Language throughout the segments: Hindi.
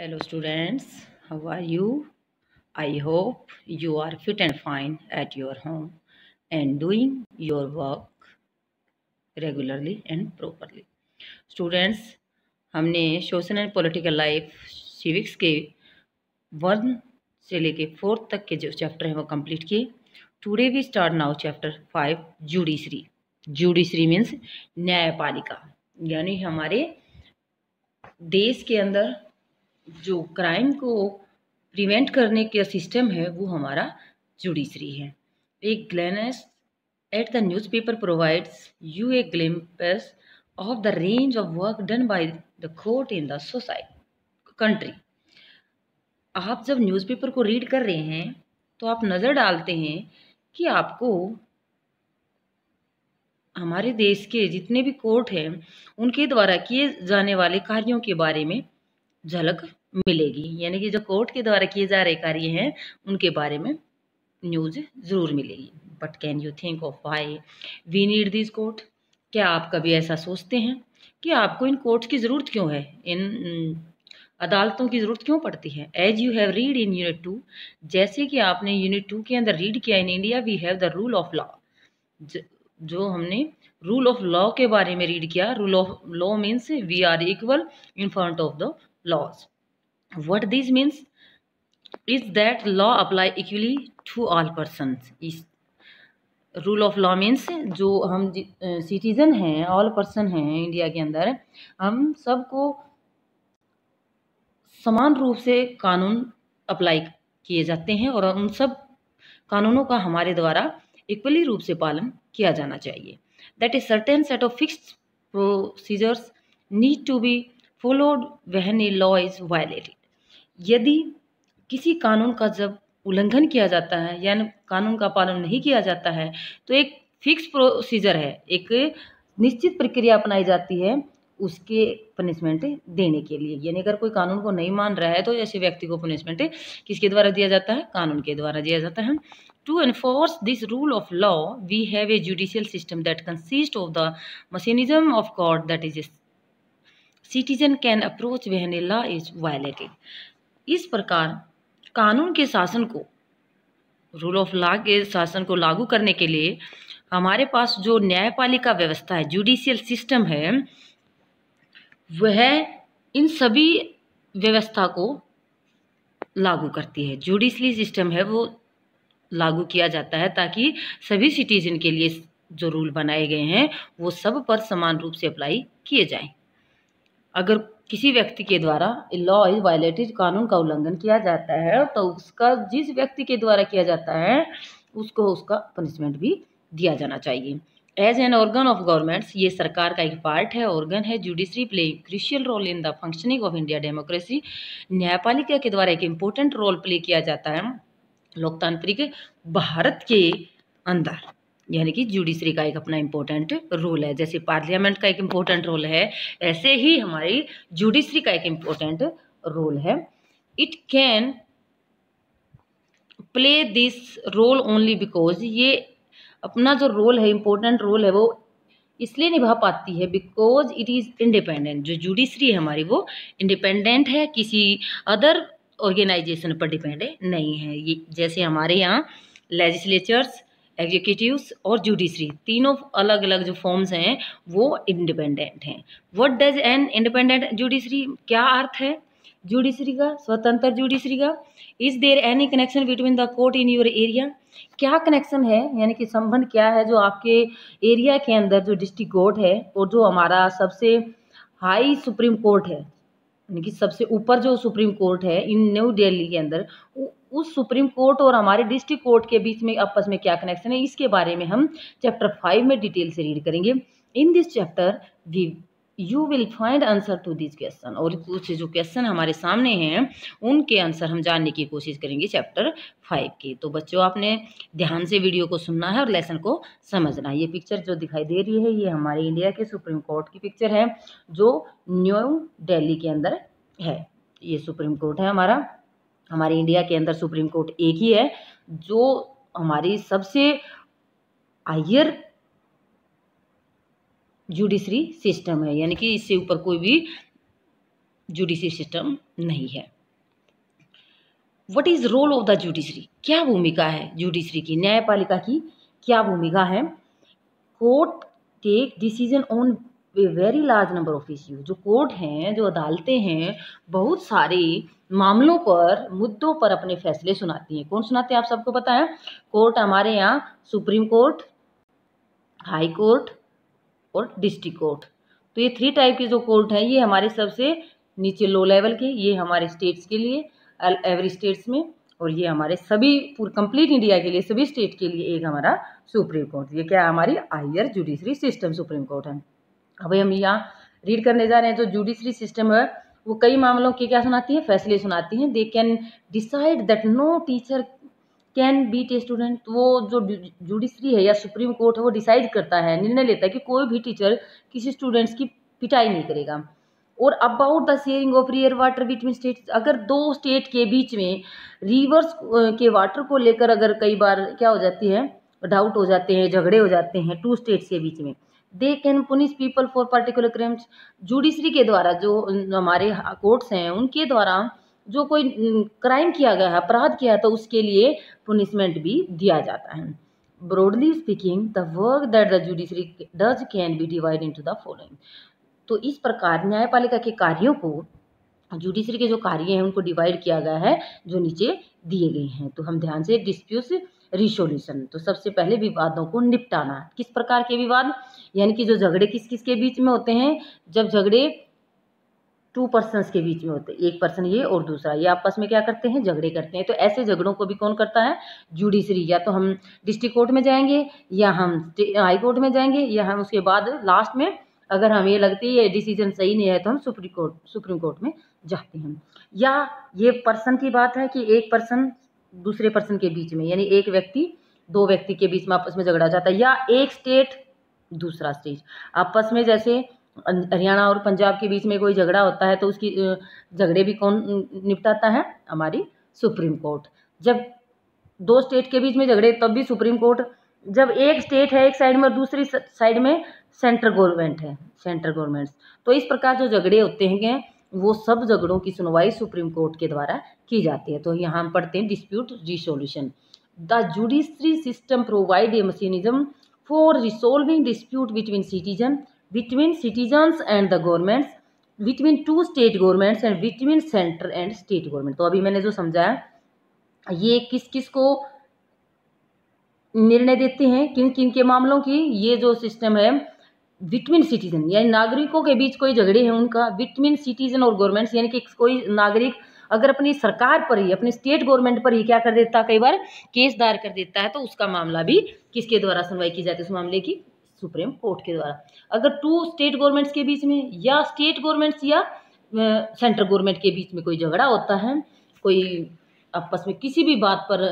Hello students, how are you? I hope you are fit and fine at your home and doing your work regularly and properly. Students, हमने social and political life civics के 1 से लेके 4 तक के जो चैप्टर हैं वो कंप्लीट किए. Today we start now chapter 5 judiciary. Judiciary means न्यायपालिका, यानी हमारे देश के अंदर जो क्राइम को प्रिवेंट करने का सिस्टम है वो हमारा जुडिशरी है. एक glance at the newspaper provides you a glimpse of the range of work done by the court in the society country. आप जब न्यूज़पेपर को रीड कर रहे हैं तो आप नज़र डालते हैं कि आपको हमारे देश के जितने भी कोर्ट हैं उनके द्वारा किए जाने वाले कार्यों के बारे में झलक मिलेगी. यानी कि जो कोर्ट के द्वारा किए जा रहे कार्य हैं उनके बारे में न्यूज़ ज़रूर मिलेगी. But can you think of why we need this court? क्या आप कभी ऐसा सोचते हैं कि आपको इन कोर्ट की ज़रूरत क्यों है, इन अदालतों की ज़रूरत क्यों पड़ती है? As you have read in unit 2, जैसे कि आपने यूनिट 2 के अंदर रीड किया, in India we have the rule of law. जो हमने रूल ऑफ लॉ के बारे में रीड किया. Rule of law means we are equal in front of the laws. What this means is that law apply equally to all persons. इस रूल ऑफ लॉ मीन्स जो हम सिटीजन हैं, ऑल पर्सन हैं इंडिया के अंदर, हम सबको समान रूप से कानून अप्लाई किए जाते हैं और उन सब कानूनों का हमारे द्वारा इक्वली रूप से पालन किया जाना चाहिए. That is certain set of fixed procedures need to be followed when a law is violated. यदि किसी कानून का जब उल्लंघन किया जाता है या कानून का पालन नहीं किया जाता है तो एक फिक्स प्रोसीजर है, एक निश्चित प्रक्रिया अपनाई जाती है उसके पनिशमेंट देने के लिए. यानी अगर कोई कानून को नहीं मान रहा है तो ऐसे व्यक्ति को पनिशमेंट किसके द्वारा दिया जाता है? कानून के द्वारा दिया जाता है. To enforce this rule of law we have a judicial system that consist of the mechanism of court that is citizen can approach when a law is violated. इस प्रकार कानून के शासन को, रूल ऑफ लॉ के शासन को लागू करने के लिए हमारे पास जो न्यायपालिका व्यवस्था है, जुडिशियल सिस्टम है, वह इन सभी व्यवस्था को लागू करती है. जुडिशियल सिस्टम है वो लागू किया जाता है ताकि सभी सिटीजन के लिए जो रूल बनाए गए हैं वो सब पर समान रूप से अप्लाई किए जाएं. अगर किसी व्यक्ति के द्वारा लॉ इज वायलेटेड, कानून का उल्लंघन किया जाता है, तो उसका जिस व्यक्ति के द्वारा किया जाता है उसको उसका पनिशमेंट भी दिया जाना चाहिए. As an organ of governments, ये सरकार का एक पार्ट है, ऑर्गन है. Judiciary play crucial role in the functioning of India democracy. न्यायपालिका के द्वारा एक इम्पोर्टेंट रोल प्ले किया जाता है लोकतांत्रिक भारत के अंदर. यानी कि जुडिशरी का एक अपना इम्पोर्टेंट रोल है. जैसे पार्लियामेंट का एक इम्पोर्टेंट रोल है, ऐसे ही हमारी जुडिशरी का एक इम्पोर्टेंट रोल है. It can play this role only because, ये अपना जो रोल है, इम्पोर्टेंट रोल है, वो इसलिए निभा पाती है बिकॉज इट इज़ इंडिपेंडेंट. जो जुडिशरी है हमारी वो इंडिपेंडेंट है, किसी अदर ऑर्गेनाइजेशन पर डिपेंड नहीं है. ये जैसे हमारे यहाँ लेजिस्लेचर्स, एग्जीक्यूटिव्स और जुडिशरी तीनों अलग अलग जो फॉर्म्स हैं वो इंडिपेंडेंट हैं. What does an independent judiciary, क्या अर्थ है जुडिशरी का, स्वतंत्र जुडिशरी का? Is there any connection between the court in your area? क्या कनेक्शन है, यानी कि संबंध क्या है जो आपके एरिया के अंदर जो डिस्ट्रिक्ट कोर्ट है और जो हमारा सबसे हाई सुप्रीम कोर्ट है, यानी कि सबसे ऊपर जो सुप्रीम कोर्ट है इन न्यू दिल्ली के अंदर, उस सुप्रीम कोर्ट और हमारे डिस्ट्रिक्ट कोर्ट के बीच में आपस में क्या कनेक्शन है, इसके बारे में हम चैप्टर 5 में डिटेल से रीड करेंगे. In this chapter you will find answer to this question. और कुछ जो क्वेश्चन हमारे सामने हैं उनके आंसर हम जानने की कोशिश करेंगे चैप्टर 5 के. तो बच्चों, आपने ध्यान से वीडियो को सुनना है और लेसन को समझना है. ये पिक्चर जो दिखाई दे रही है ये हमारे इंडिया के सुप्रीम कोर्ट की पिक्चर है जो न्यू दिल्ली के अंदर है. ये सुप्रीम कोर्ट है हमारा. हमारे इंडिया के अंदर सुप्रीम कोर्ट एक ही है जो हमारी सबसे हायर जुडिशरी सिस्टम है, यानी कि इससे ऊपर कोई भी जुडिशरी सिस्टम नहीं है। What is role of the judiciary, क्या भूमिका है जुडिशरी की, न्यायपालिका की क्या भूमिका है। Court take decision on a very large number of issues, जो कोर्ट हैं, जो अदालतें हैं, बहुत सारे मामलों पर, मुद्दों पर अपने फैसले सुनाती हैं। कौन सुनाते हैं आप सबको पता है। कोर्ट हमारे यहाँ सुप्रीम कोर्ट, हाई कोर्ट और डिस्ट्रिक्ट कोर्ट। तो ये 3 टाइप के जो कोर्ट हैं, ये हमारे सबसे नीचे लो लेवल के, ये हमारे स्टेट्स के लिए, एवरी स्टेट्स में, और ये हमारे सभी पूरे कंप्लीट इंडिया के लिए, सभी स्टेट के लिए एक हमारा सुप्रीम कोर्ट। ये क्या है, हमारी higher judiciary system supreme court है। अभी हम यहाँ रीड करने जा रहे हैं। जो जुडिशरी सिस्टम है वो कई मामलों के क्या सुनाती है, फैसले सुनाती हैं। They can decide that no teacher can beat a student. वो जो जुडिशरी है या सुप्रीम कोर्ट है वो डिसाइड करता है, निर्णय लेता है कि कोई भी टीचर किसी स्टूडेंट्स की पिटाई नहीं करेगा। और about the sharing of river water between states, अगर 2 स्टेट के बीच में रिवर्स के वाटर को लेकर अगर कई बार क्या हो जाती है, डाउट हो जाते हैं, झगड़े हो जाते हैं 2 स्टेट्स के बीच में, they can punish people for particular crimes. Judiciary के द्वारा, जो हमारे कोर्ट्स हैं उनके द्वारा जो कोई क्राइम किया गया है, अपराध किया है, तो उसके लिए पुनिशमेंट भी दिया जाता है। Broadly speaking the work that the judiciary does can be divide into the following. तो इस प्रकार न्यायपालिका के कार्यों को, जुडिशरी के जो कार्य हैं उनको डिवाइड किया गया है जो नीचे दिए गए हैं। तो हम ध्यान से, डिस्प्यूट्स रिसोल्यूशन, तो सबसे पहले विवादों को निपटाना। किस प्रकार के विवाद, यानी कि जो झगड़े किस किस के बीच में होते हैं, जब झगड़े 2 पर्सन्स के बीच में होते हैं, एक पर्सन ये और दूसरा ये आपस में क्या करते हैं, झगड़े करते हैं, तो ऐसे झगड़ों को भी कौन करता है, जुडिशरी। या तो हम डिस्ट्रिक्ट कोर्ट में जाएंगे, या हम हाई कोर्ट में जाएंगे, या हम उसके बाद लास्ट में अगर हमें ये लगती है ये डिसीजन सही नहीं है तो हम सुप्रीम कोर्ट में जाते हैं। या ये पर्सन की बात है कि एक पर्सन दूसरे पर्सन के बीच में, यानी एक व्यक्ति 2 व्यक्ति के बीच में आपस में झगड़ा जाता है, या एक स्टेट दूसरा स्टेट आपस में, जैसे हरियाणा और पंजाब के बीच में कोई झगड़ा होता है तो उसकी झगड़े भी कौन निपटाता है, हमारी सुप्रीम कोर्ट। जब 2 स्टेट के बीच में झगड़े तब भी सुप्रीम कोर्ट। जब एक स्टेट है एक साइड में और दूसरी साइड में सेंट्रल गवर्नमेंट है, सेंट्रल गवर्नमेंट्स, तो इस प्रकार जो झगड़े होते हैं वो सब झगड़ों की सुनवाई सुप्रीम कोर्ट के द्वारा की जाती है। तो यहाँ हम पढ़ते हैं dispute resolution. The judiciary system provide a mechanism for resolving dispute between citizens and the governments, between 2 state governments and between center and state government। तो अभी मैंने जो समझाया ये किस किस को निर्णय देते हैं, किन किन के मामलों की, ये जो सिस्टम है बिटवीन सिटीजन, यानी नागरिकों के बीच कोई झगड़े हैं उनका, बिटवीन सिटीजन और गवर्नमेंट्स, यानी कि कोई नागरिक अगर अपनी सरकार पर ही, अपनी स्टेट गवर्नमेंट पर ही क्या कर देता है, कई बार केस दायर कर देता है, तो उसका मामला भी किसके द्वारा सुनवाई की जाती है, उस मामले की सुप्रीम कोर्ट के द्वारा। अगर 2 स्टेट गवर्नमेंट्स के बीच में या स्टेट गवर्नमेंट्स या सेंट्रल गवर्नमेंट के बीच में कोई झगड़ा होता है, कोई आपस में किसी भी बात पर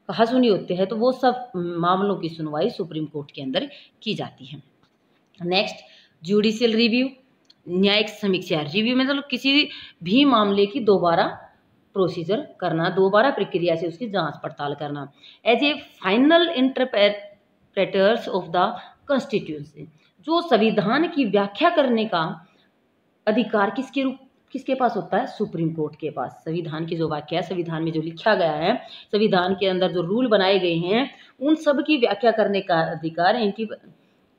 कहासुनी होते हैं, तो वो सब मामलों की सुनवाई सुप्रीम कोर्ट के अंदर की जाती है। नेक्स्ट, जुडिशियल रिव्यू, न्यायिक समीक्षा। रिव्यू में मतलब किसी भी मामले की दोबारा प्रोसीजर करना, दोबारा प्रक्रिया से उसकी जांच पड़ताल करना। As a final interpreters of the constitution, जो संविधान की व्याख्या करने का अधिकार किसके पास होता है, सुप्रीम कोर्ट के पास। संविधान की जो व्याख्या है, संविधान में जो लिखा गया है, संविधान के अंदर जो रूल बनाए गए हैं, उन सब की व्याख्या करने का अधिकार,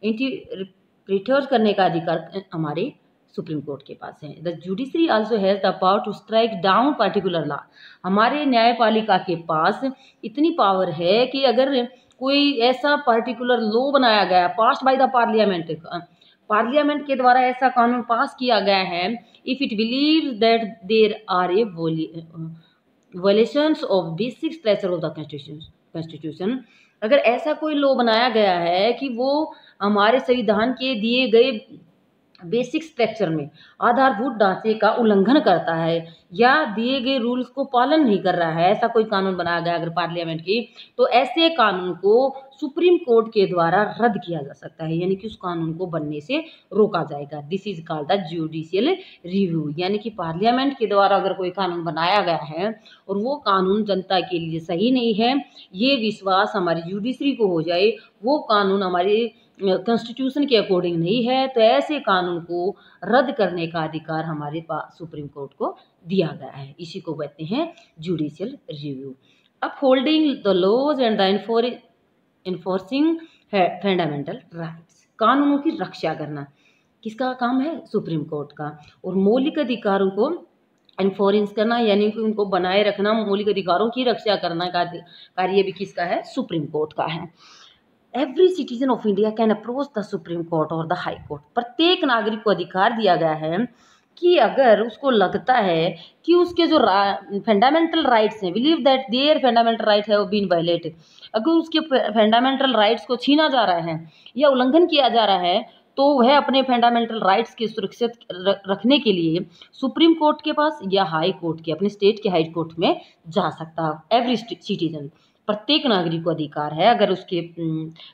इंटरप्रेटर्स करने का अधिकार हमारे सुप्रीम कोर्ट के पास है। The judiciary also has the power to strike down particular law. हमारे न्यायपालिका के पास इतनी पावर है कि अगर कोई ऐसा पर्टिकुलर लॉ बनाया गया, पास्ड बाय द पार्लियामेंट के द्वारा ऐसा कानून पास किया गया है, if it believes that there are a violations of basic structure of the constitution, अगर ऐसा कोई लॉ बनाया गया है कि वो हमारे संविधान के दिए गए बेसिक स्ट्रक्चर में, आधारभूत ढांचे का उल्लंघन करता है या दिए गए रूल्स को पालन नहीं कर रहा है, ऐसा कोई कानून बनाया गया अगर पार्लियामेंट की, तो ऐसे कानून को सुप्रीम कोर्ट के द्वारा रद्द किया जा सकता है, यानी कि उस कानून को बनने से रोका जाएगा। This is called the judicial review, यानी कि पार्लियामेंट के द्वारा अगर कोई कानून बनाया गया है और वो कानून जनता के लिए सही नहीं है, ये विश्वास हमारी जुडिशरी को हो जाए, वो कानून हमारे कॉन्स्टिट्यूशन के अकॉर्डिंग नहीं है, तो ऐसे कानून को रद्द करने का अधिकार हमारे पास सुप्रीम कोर्ट को दिया गया है। इसी को कहते हैं judicial review. Upholding the laws and the enforcing fundamental rights, कानूनों की रक्षा करना किसका काम है? सुप्रीम कोर्ट का। और मौलिक अधिकारों को इन्फोर्स करना यानी कि उनको बनाए रखना, मौलिक अधिकारों की रक्षा करना का कार्य भी किसका है? सुप्रीम कोर्ट का है। Every citizen of India can approach the supreme court और द हाई कोर्ट, प्रत्येक नागरिक को अधिकार दिया गया है कि अगर उसको लगता है कि उसके जो फंडामेंटल राइट्स हैं, believe that there fundamental right have been violated, अगर उसके फंडामेंटल राइट्स को छीना जा रहा है या उल्लंघन किया जा रहा है, तो वह अपने फंडामेंटल राइट्स के सुरक्षित रखने के लिए सुप्रीम कोर्ट के पास या हाई कोर्ट के, अपने स्टेट के हाई कोर्ट में जा सकता है। एवरी सिटीजन, प्रत्येक नागरिक को अधिकार है, अगर उसके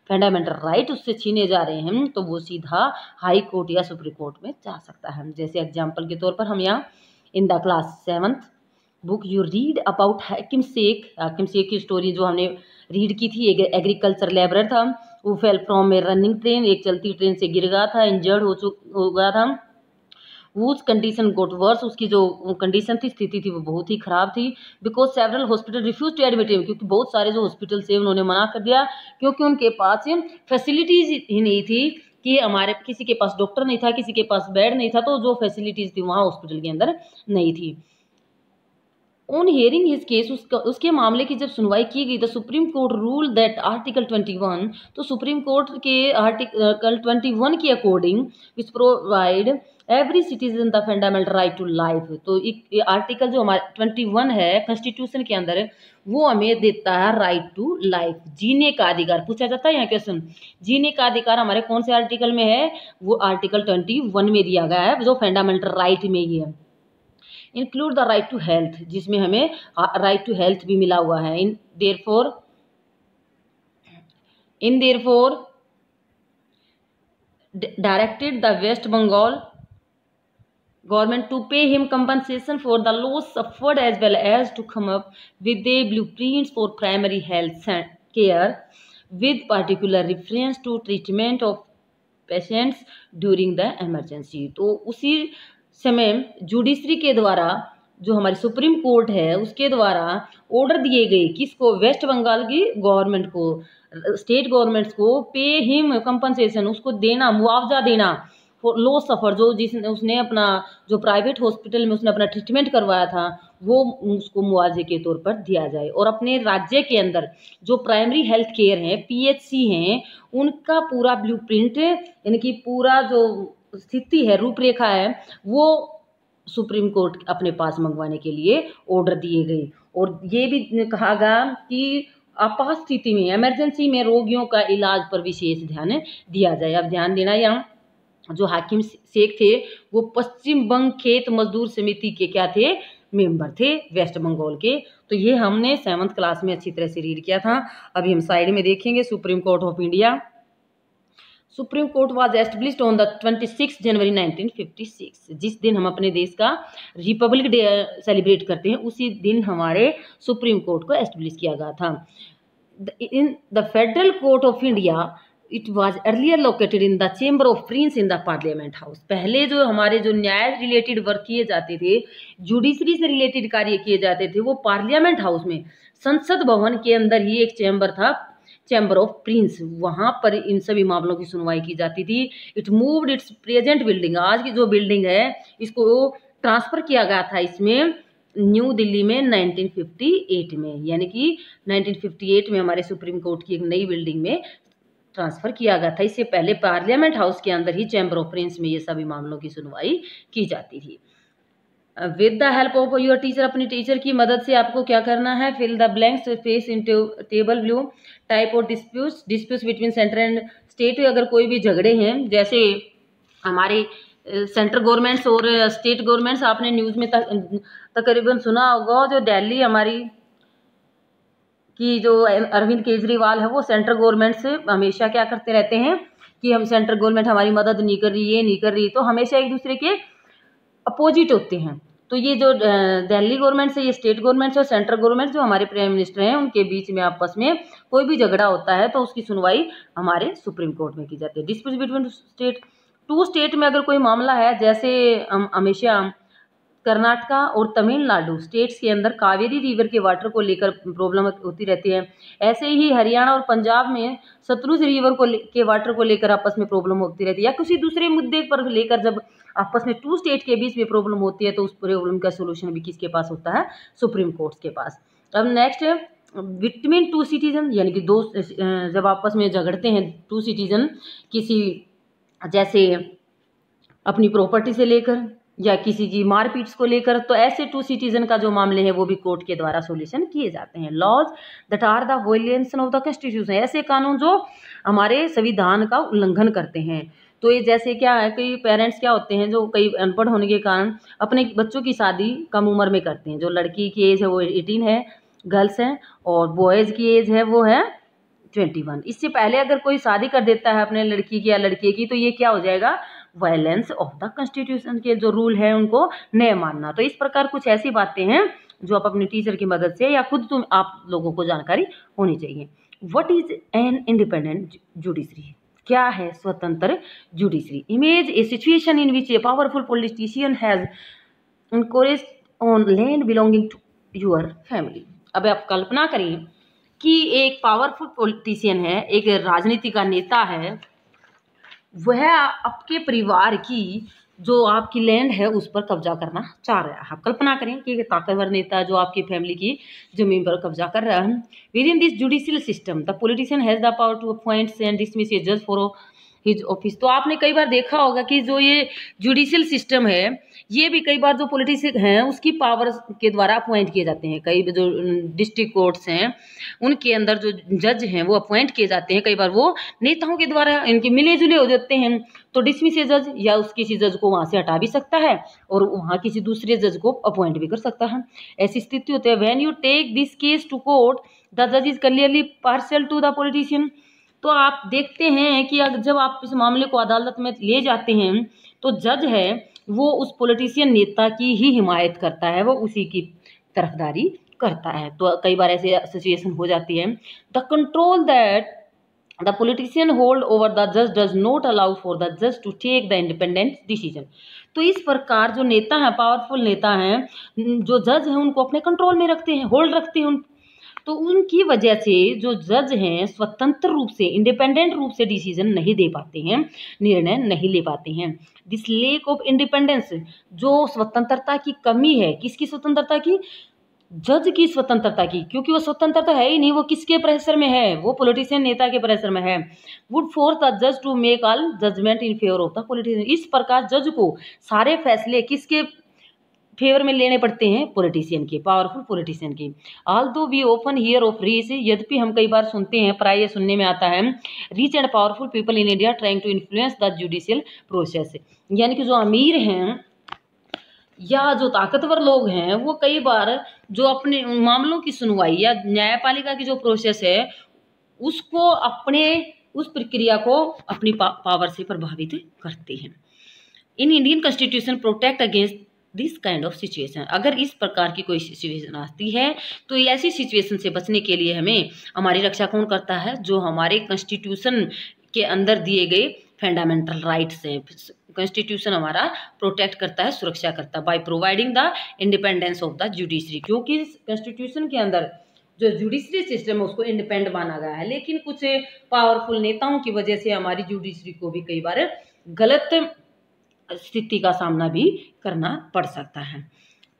फंडामेंटल राइट उससे छीने जा रहे हैं तो वो सीधा हाई कोर्ट या सुप्रीम कोर्ट में जा सकता है। जैसे एग्जाम्पल के तौर पर हम यहाँ in the class 7th book you read about हाकिम शेख की स्टोरी जो हमने रीड की थी। एक एग्रीकल्चर लेबरर था, वो fell from A running train, एक चलती ट्रेन से गिर गया था, इंजर्ड हो गया था। वो कंडीशन गोट वर्स, उसकी जो कंडीशन थी, स्थिति थी, वो बहुत ही खराब थी। Because several hospital refuse to admit him, क्योंकि बहुत सारे जो हॉस्पिटल से उन्होंने मना कर दिया, क्योंकि उनके पास फैसिलिटीज ही नहीं थी कि हमारे किसी के पास डॉक्टर नहीं था, किसी के पास बेड नहीं था, तो जो फैसिलिटीज थी वहाँ हॉस्पिटल के अंदर नहीं थी। ऑन हियरिंग हिज केस, उसके मामले की जब सुनवाई की गई, the supreme court rule that article 21, तो सुप्रीम कोर्ट के आर्टिकल 21 के according which provide every citizen the fundamental right to life, तो एक आर्टिकल जो हमारा 21 है कॉन्स्टिट्यूशन के अंदर, वो हमें देता है राइट टू लाइफ, जीने का अधिकार। पूछा जाता है यहाँ क्वेश्चन, जीने का अधिकार हमारे कौन से आर्टिकल में है? वो आर्टिकल 21 में दिया गया है, जो फंडामेंटल राइट में ही है। Include the right to health, जिसमें हमें राइट टू हेल्थ भी मिला हुआ है। In therefore directed the West Bengal government to pay him compensation for the loss suffered as well as to come up with the blueprints for primary health care with particular reference to treatment of patients during the emergency। तो उसी समय जुडिशरी के द्वारा, जो हमारी सुप्रीम कोर्ट है, उसके द्वारा ऑर्डर दिए गए किसको? वेस्ट बंगाल की गवर्नमेंट को, स्टेट गवर्नमेंट्स को, पे हिम कंपनसेशन, उसको देना, मुआवजा देना, लॉस सफर, जो उसने अपना जो प्राइवेट हॉस्पिटल में उसने अपना ट्रीटमेंट करवाया था, वो उसको मुआवजे के तौर पर दिया जाए। और अपने राज्य के अंदर जो प्राइमरी हेल्थ केयर है, PHC हैं, उनका पूरा ब्लूप्रिंट यानी कि पूरा जो स्थिति है, रूपरेखा है, वो सुप्रीम कोर्ट अपने पास मंगवाने के लिए ऑर्डर दिए गए। और ये भी कहा गया कि आपात स्थिति में, इमरजेंसी में रोगियों का इलाज पर विशेष ध्यान दिया जाए। अब ध्यान देना, यहाँ जो हाकिम शेख थे वो पश्चिम बंग खेत मजदूर समिति के क्या थे? मेंबर थे, वेस्ट बंगाल के। तो ये हमने 7th क्लास में अच्छी तरह से रीड किया था। अभी हम साइड में देखेंगे supreme court of India. Supreme court was established on the 26 जनवरी 1956। जिस दिन हम अपने देश का रिपब्लिक डे सेलिब्रेट करते हैं, उसी दिन हमारे सुप्रीम कोर्ट को एस्टेब्लिश किया गया था। In the federal court of India it was earlier located in the chamber of Prince in the parliament house. पहले जो हमारे जो न्याय रिलेटेड वर्क किए जाते थे, जुडिशरी से रिलेटेड कार्य किए जाते थे, वो पार्लियामेंट हाउस में, संसद भवन के अंदर ही एक चैम्बर था, चैम्बर ऑफ प्रिंस, वहाँ पर इन सभी मामलों की सुनवाई की जाती थी। It moved it's present building, आज की जो बिल्डिंग है इसको ट्रांसफ़र किया गया था इसमें न्यू दिल्ली में 1958 में, यानी कि 1958 में हमारे सुप्रीम कोर्ट की एक नई बिल्डिंग में ट्रांसफ़र किया गया था। इससे पहले पार्लियामेंट हाउस के अंदर ही चैम्बर ऑफ प्रिंस में ये सभी मामलों की सुनवाई की जाती थी। With the help of your teacher, अपनी टीचर की मदद से आपको क्या करना है? Fill the blank space in table view type of disputes between centre and state. अगर कोई भी झगड़े हैं, जैसे हमारे सेंट्रल गवर्नमेंट्स और स्टेट गवर्नमेंट्स, आपने न्यूज़ में तकरीबन सुना होगा, जो दिल्ली हमारी कि जो अरविंद केजरीवाल है वो सेंट्रल गवर्नमेंट से हमेशा क्या करते रहते हैं कि हम सेंट्रल गवर्नमेंट हमारी मदद नहीं कर रही है, नहीं कर रही, तो हमेशा एक दूसरे के अपोजिट होते हैं। तो ये जो दिल्ली गवर्नमेंट से, ये स्टेट गवर्नमेंट से और सेंट्रल गवर्नमेंट जो हमारे प्राइम मिनिस्टर हैं उनके बीच में आपस में कोई भी झगड़ा होता है तो उसकी सुनवाई हमारे सुप्रीम कोर्ट में की जाती है। Dispute between state, to state में अगर कोई मामला है, जैसे हमेशा कर्नाटका और तमिलनाडु स्टेट्स के अंदर कावेरी रिवर के वाटर को लेकर प्रॉब्लम होती रहती है, ऐसे ही हरियाणा और पंजाब में सतलुज रिवर के वाटर को लेकर आपस में प्रॉब्लम होती रहती है, या किसी दूसरे मुद्दे पर लेकर जब आपस में टू स्टेट के बीच में प्रॉब्लम होती है तो उस प्रॉब्लम का सोल्यूशन भी किसके पास होता है? सुप्रीम कोर्ट के पास। अब नेक्स्ट, बिटवीन टू सिटीजन, यानी कि दो जब आपस में झगड़ते हैं टू सिटीजन किसी, जैसे अपनी प्रॉपर्टी से लेकर या किसी की मारपीट को लेकर, तो ऐसे टू सिटीजन का जो मामले हैं वो भी कोर्ट के द्वारा सॉल्यूशन किए जाते हैं। Laws that are the violation of the constitution, ऐसे कानून जो हमारे संविधान का उल्लंघन करते हैं। तो ये जैसे क्या है, कई पेरेंट्स क्या होते हैं जो कई अनपढ़ होने के कारण अपने बच्चों की शादी कम उम्र में करते हैं। जो लड़की की एज है वो 18 है, गर्ल्स हैं, और बॉयज़ की एज है वो है 21। इससे पहले अगर कोई शादी कर देता है अपने लड़की की या लड़के की, तो ये क्या हो जाएगा? वायलेंस ऑफ द कॉन्स्टिट्यूशन के जो रूल है उनको नहीं मानना। तो इस प्रकार कुछ ऐसी बातें हैं जो आप अपने टीचर की मदद से या खुद आप लोगों को जानकारी होनी चाहिए। What is an independent judiciary, क्या है स्वतंत्र judiciary? Imagine a situation in which a powerful politician has encroach on land belonging to your family. अब आप कल्पना करिए कि एक पावरफुल पॉलिटिशियन है, एक राजनीति का नेता है, वह आपके परिवार की जो आपकी लैंड है उस पर कब्जा करना चाह रहा है। आप कल्पना करें कि एक ताकतवर नेता जो आपकी फैमिली की जमीन पर कब्जा कर रहा है। Within this judicial system the politician has the power to appoint and dismiss a जज फॉर हिज ऑफिस। तो आपने कई बार देखा होगा कि जो ये जुडिशियल सिस्टम है, ये भी कई बार जो पॉलिटिशियन हैं उसकी पावर के द्वारा अपॉइंट किए जाते हैं। कई जो डिस्ट्रिक्ट कोर्ट्स हैं उनके अंदर जो जज हैं वो अपॉइंट किए जाते हैं, कई बार वो नेताओं के द्वारा इनके मिले जुले हो जाते हैं। तो डिसमिस जज या उस किसी जज को वहाँ से हटा भी सकता है और वहाँ किसी दूसरे जज को अपॉइंट भी कर सकता है। ऐसी स्थिति होती है। When you take this case to court the जज is clearly partial to the politician. तो आप देखते हैं कि जब आप इस मामले को अदालत में ले जाते हैं तो जज है वो उस पॉलिटिशियन नेता की ही हिमायत करता है, वो उसी की तरफदारी करता है। तो कई बार ऐसे सिचुएशन हो जाती है। The control that the politician hold over the जज does not allow for the जज to take the independent decision. तो इस प्रकार जो नेता हैं, पावरफुल नेता हैं, जो जज हैं उनको अपने कंट्रोल में रखते हैं, होल्ड रखते हैं। तो उनकी वजह से जो जज हैं स्वतंत्र रूप से, इंडिपेंडेंट रूप से डिसीजन नहीं दे पाते हैं, निर्णय नहीं ले पाते हैं। दिस लेक ऑफ इंडिपेंडेंस, जो स्वतंत्रता की कमी है, किसकी स्वतंत्रता की? जज की स्वतंत्रता की, क्योंकि वो स्वतंत्रता है ही नहीं, वो किसके प्रेशर में है? वो पॉलिटिशियन नेता के प्रेशर में है। वुड फोर्स द जज to make all judgement in favour of the politician. इस प्रकार जज को सारे फैसले किसके फेवर में लेने पड़ते हैं? पॉलिटिशियन के, पावरफुल पॉलिटिशियन के। Although we often hear of rich, यद्यपि हम कई बार सुनते हैं, प्राय सुनने में आता है, rich and powerful people in India trying to influence the judicial process. यानी कि जो अमीर हैं या जो ताकतवर लोग हैं वो कई बार जो अपने मामलों की सुनवाई या न्यायपालिका की जो प्रोसेस है उसको अपने उस प्रक्रिया को अपनी पावर से प्रभावित करते हैं। In Indian constitution protect against this kind of situation. अगर इस प्रकार की कोई सिचुएशन आती है तो ऐसी सिचुएशन से बचने के लिए हमें हमारी रक्षा कौन करता है? जो हमारे कॉन्स्टिट्यूशन के अंदर दिए गए फंडामेंटल राइट्स हैं, कॉन्स्टिट्यूशन हमारा प्रोटेक्ट करता है, सुरक्षा करता है, by providing the independence of the judiciary. क्योंकि कॉन्स्टिट्यूशन के अंदर जो जुडिशरी सिस्टम है उसको इंडिपेंडेंट माना गया है, लेकिन कुछ पावरफुल नेताओं की वजह से हमारी जुडिशरी को भी कई बार गलत स्थिति का सामना भी करना पड़ सकता है।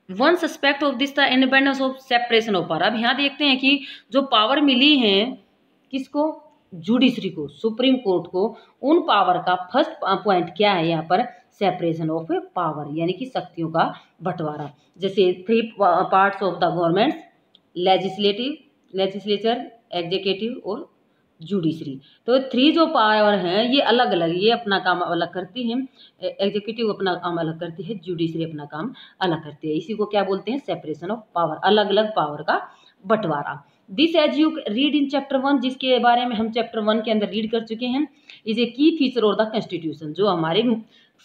One suspect of this the independence of separation of power. अब यहाँ देखते हैं कि जो पावर मिली है किसको? जुडिशरी को, सुप्रीम कोर्ट को, उन पावर का फर्स्ट पॉइंट क्या है यहाँ पर? सेपरेशन ऑफ पावर, यानी कि शक्तियों का बंटवारा। जैसे 3 parts of the government, legislature, executive और जुडिशरी। तो 3 जो पावर हैं ये अलग अलग, ये अपना काम अलग करती हैं, एग्जीक्यूटिव अपना काम अलग करती है, जुडिशरी अपना काम अलग करती है। इसी को क्या बोलते हैं? सेपरेशन ऑफ पावर, अलग अलग पावर का बंटवारा। This as you read in chapter 1, जिसके बारे में हम चैप्टर 1 के अंदर रीड कर चुके हैं, इज ए की फीचर ऑफ द कॉन्स्टिट्यूशन। जो हमारे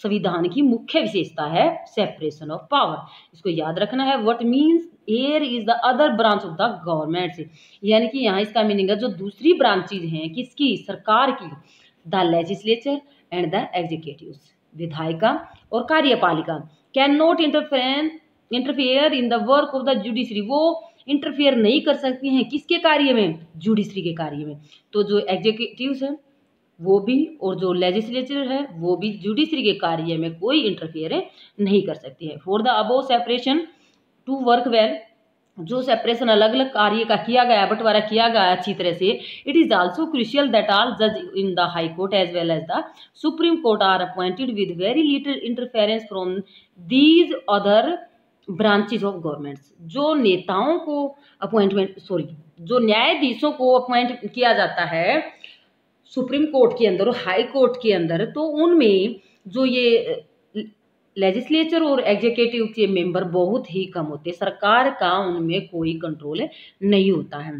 संविधान की मुख्य विशेषता है सेपरेशन ऑफ पावर। इसको याद रखना है। What means air is the other branch of the government, यानी कि यहाँ इसका मीनिंग है जो दूसरी ब्रांचेज हैं किसकी, सरकार की, the legislature and the executive, विधायिका और कार्यपालिका, can not interfere in the work of the judiciary, वो इंटरफेयर नहीं कर सकती हैं किसके कार्य में, जुडिशरी के कार्य में। तो जो एग्जीक्यूटिव्स है वो भी और जो लेजिस्लेचर है वो भी जुडिशरी के कार्य में कोई इंटरफेयर नहीं कर सकती है। For the above separation to work well, जो सेपरेशन अलग अलग कार्य का किया गया, बंटवारा किया गया अच्छी तरह से, it is also crucial that all जज in the high court as well as the supreme court are appointed with very little interference from these other branches of governments. जो नेताओं को जो न्यायाधीशों को अपॉइंट किया जाता है सुप्रीम कोर्ट के अंदर और हाई कोर्ट के अंदर, तो उनमें जो ये लेजिस्लेचर और एग्जीक्यूटिव के मेंबर बहुत ही कम होते हैं, सरकार का उनमें कोई कंट्रोल नहीं होता है।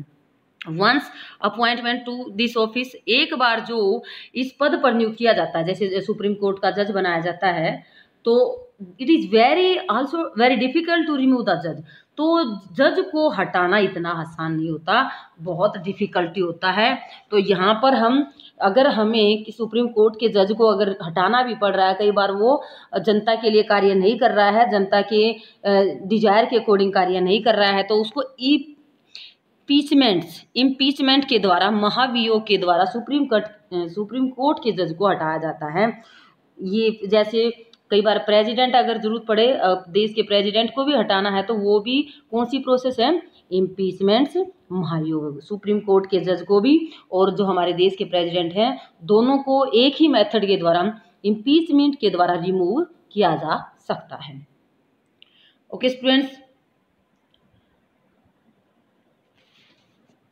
Once appointment to this office, एक बार जो इस पद पर नियुक्त किया जाता है, जैसे सुप्रीम कोर्ट का जज बनाया जाता है, तो it is very difficult to remove the जज। तो जज को हटाना इतना आसान नहीं होता, बहुत डिफिकल्टी होता है। तो यहाँ पर अगर हमें कि सुप्रीम कोर्ट के जज को अगर हटाना भी पड़ रहा है, कई बार वो जनता के लिए कार्य नहीं कर रहा है, जनता के डिजायर के अकॉर्डिंग कार्य नहीं कर रहा है, तो उसको इम्पीचमेंट के द्वारा, महाभियोग के द्वारा सुप्रीम कोर्ट के जज को हटाया जाता है। ये जैसे कई बार प्रेसिडेंट अगर जरूरत पड़े, देश के प्रेसिडेंट को भी हटाना है, तो वो भी कौन सी प्रोसेस है, इम्पीचमेंट महाभियोग। सुप्रीम कोर्ट के जज को भी और जो हमारे देश के प्रेसिडेंट हैं, दोनों को एक ही मेथड के द्वारा, इम्पीचमेंट के द्वारा रिमूव किया जा सकता है। Okay students,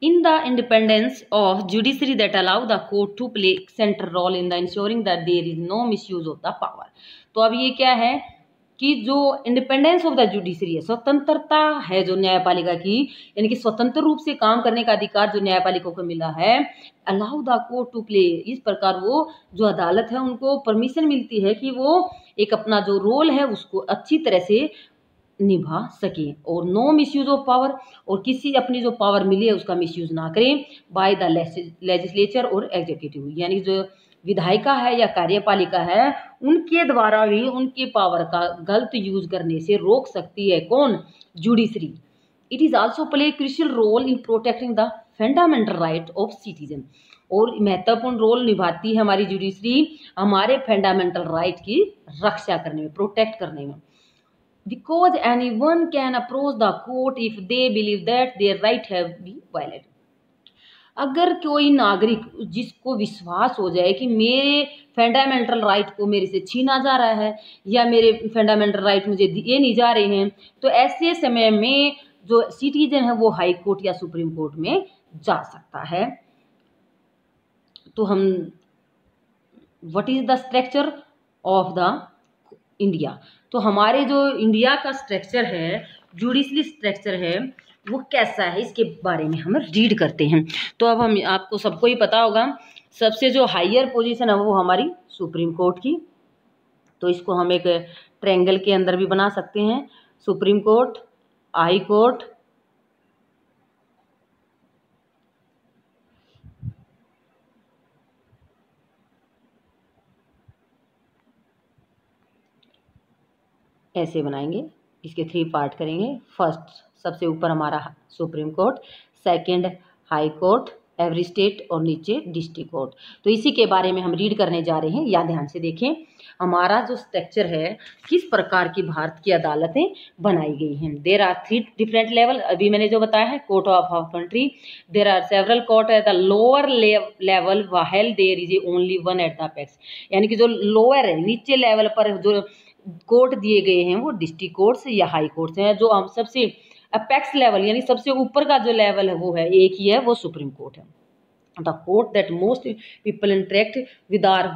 in the independence of judiciary that allow the court to play central role in the ensuring that there is no misuse of the power। तो अब ये क्या है कि जो इंडिपेंडेंस ऑफ द जुडिशरी है, स्वतंत्रता है जो न्यायपालिका की, यानी कि स्वतंत्र रूप से काम करने का अधिकार जो न्यायपालिका को मिला है, allow the court to play, इस प्रकार वो जो अदालत है उनको परमिशन मिलती है कि वो एक अपना जो रोल है उसको अच्छी तरह से निभा सके, और नो मिसयूज ऑफ पावर, और किसी अपनी जो पावर मिली है उसका मिसयूज ना करें, बाय द लेजिस्लेचर और एग्जीक्यूटिव, यानी जो विधायिका है या कार्यपालिका है उनके द्वारा भी उनकी पावर का गलत यूज करने से रोक सकती है कौन, judiciary. It is also play crucial role in protecting the fundamental right of citizen, और महत्वपूर्ण रोल निभाती है हमारी जुडिशरी हमारे फंडामेंटल राइट की रक्षा करने में, प्रोटेक्ट करने में। Because anyone can approach the court if they believe that their right have been violated। अगर कोई नागरिक जिसको विश्वास हो जाए कि मेरे फंडामेंटल राइट को मेरे से छीना जा रहा है या मेरे फंडामेंटल राइट मुझे दिए नहीं जा रहे हैं, तो ऐसे समय में जो सिटीजन है वो हाई कोर्ट या सुप्रीम कोर्ट में जा सकता है। तो हम what is the structure of the India, तो हमारे जो इंडिया का स्ट्रक्चर है, जुडिशरी स्ट्रक्चर है, वो कैसा है इसके बारे में हम रीड करते हैं। तो अब हम आपको सबको ही पता होगा, सबसे जो हायर पोजीशन है वो हमारी सुप्रीम कोर्ट की। तो इसको हम एक ट्रायंगल के अंदर भी बना सकते हैं, सुप्रीम कोर्ट, हाई कोर्ट, ऐसे बनाएंगे, इसके 3 पार्ट करेंगे। फर्स्ट सबसे ऊपर हमारा supreme court, second high court every state, और नीचे डिस्ट्रिक्ट कोर्ट। तो इसी के बारे में हम रीड करने जा रहे हैं, या ध्यान से देखें हमारा जो स्ट्रक्चर है, किस प्रकार की भारत की अदालतें बनाई गई हैं। देयर आर 3 डिफरेंट लेवल, अभी मैंने जो बताया है, court of our country, there are several court at the lower level while there is only one at the apex, यानी कि जो लोअर है, नीचे लेवल पर जो कोर्ट दिए गए हैं वो डिस्ट्रिक्ट कोर्ट्स या हाई कोर्ट्स हैं। जो हम सबसे अपेक्स लेवल यानी सबसे ऊपर का जो लेवल है वो है, एक ही है, वो सुप्रीम कोर्ट है। The court that most people interact with are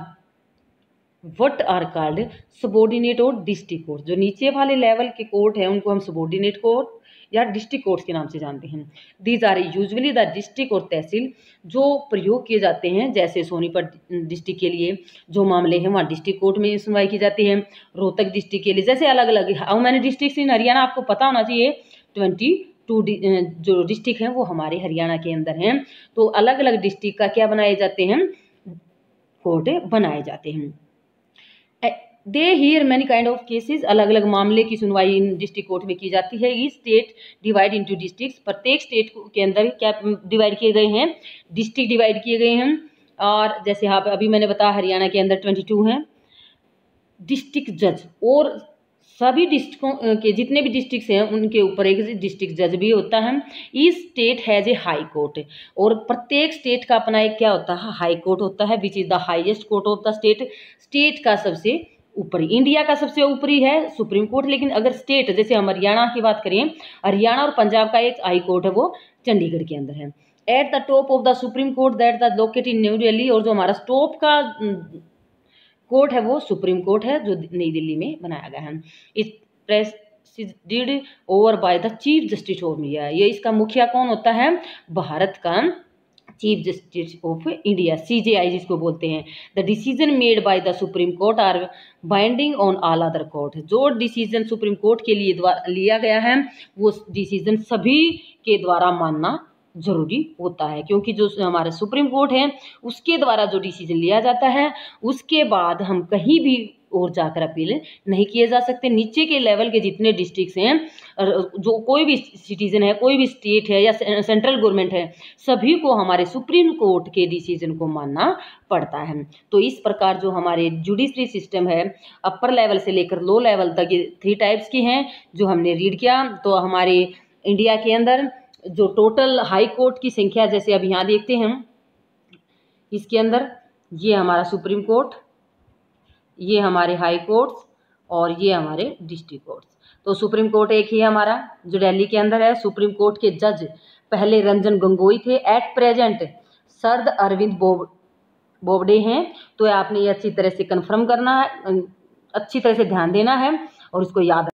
what are called subordinate और डिस्ट्रिक्ट कोर्ट। जो नीचे वाले लेवल के कोर्ट हैं उनको हम सबॉर्डिनेट कोर्ट या डिस्ट्रिक्ट कोर्ट के नाम से जानते हैं। These are usually the district और तहसील जो प्रयोग किए जाते हैं, जैसे सोनीपत डिस्ट्रिक्ट के लिए जो मामले हैं वहाँ डिस्ट्रिक्ट कोर्ट में सुनवाई की जाती है। रोहतक डिस्ट्रिक्ट के लिए जैसे अलग अलग, how many district in Haryana आपको पता होना चाहिए, 22 जो डिस्ट्रिक्ट हैं वो हमारे हरियाणा के अंदर हैं। तो अलग अलग डिस्ट्रिक्ट का क्या बनाए जाते हैं, कोर्ट बनाए जाते हैं। They hear many kind of cases, अलग अलग मामले की सुनवाई इन डिस्ट्रिक्ट कोर्ट में की जाती है। ये स्टेट डिवाइड इनटू डिस्ट्रिक्ट्स, प्रत्येक स्टेट के अंदर क्या डिवाइड किए गए हैं, डिस्ट्रिक्ट डिवाइड किए गए हैं। और जैसे यहाँ पे अभी मैंने बताया हरियाणा के अंदर 22 हैं डिस्ट्रिक्ट जज, और सभी डिस्ट्रिक्टों के जितने भी डिस्ट्रिक्ट्स हैं उनके ऊपर एक डिस्ट्रिक्ट जज भी होता है। Each state has a high court, और प्रत्येक स्टेट का अपना एक क्या होता है, हाई कोर्ट होता है, which is the highest court of the state. State का सबसे ऊपरी, इंडिया का सबसे ऊपरी है सुप्रीम कोर्ट, लेकिन अगर स्टेट जैसे हम हरियाणा की बात करें, हरियाणा और पंजाब का एक हाई कोर्ट है वो चंडीगढ़ के अंदर है। At the top of the supreme court that the located in new Delhi, और जो हमारा टॉप का कोर्ट है वो सुप्रीम कोर्ट है जो नई दिल्ली में बनाया गया है। Is presided over by the chief justice of India, ये इसका मुखिया कौन होता है, भारत का chief justice of India, CJI जिसको बोलते हैं। The decision made by the supreme court are binding on all other court, जो डिसीजन सुप्रीम कोर्ट के लिए लिया गया है वो डिसीजन सभी के द्वारा मानना जरूरी होता है, क्योंकि जो हमारे सुप्रीम कोर्ट है उसके द्वारा जो डिसीजन लिया जाता है उसके बाद हम कहीं भी और जाकर अपील नहीं किए जा सकते। नीचे के लेवल के जितने डिस्ट्रिक्ट्स हैं, जो कोई भी सिटीजन है, कोई भी स्टेट है या सेंट्रल गवर्नमेंट है, सभी को हमारे सुप्रीम कोर्ट के डिसीजन को मानना पड़ता है। तो इस प्रकार जो हमारे जुडिशरी सिस्टम है अपर लेवल से लेकर लो लेवल तक, ये 3 टाइप्स की हैं जो हमने रीड किया। तो हमारे इंडिया के अंदर जो टोटल हाई कोर्ट की संख्या, जैसे अब यहाँ देखते हैं इसके अंदर, ये हमारा सुप्रीम कोर्ट, ये हमारे हाई कोर्ट्स, और ये हमारे डिस्ट्रिक्ट कोर्ट्स। तो सुप्रीम कोर्ट एक ही है हमारा जो दिल्ली के अंदर है। सुप्रीम कोर्ट के जज पहले रंजन गोगोई थे, एट प्रेजेंट शरद अरविंद बोबडे हैं। तो आपने ये अच्छी तरह से कंफर्म करना है, अच्छी तरह से ध्यान देना है और इसको याद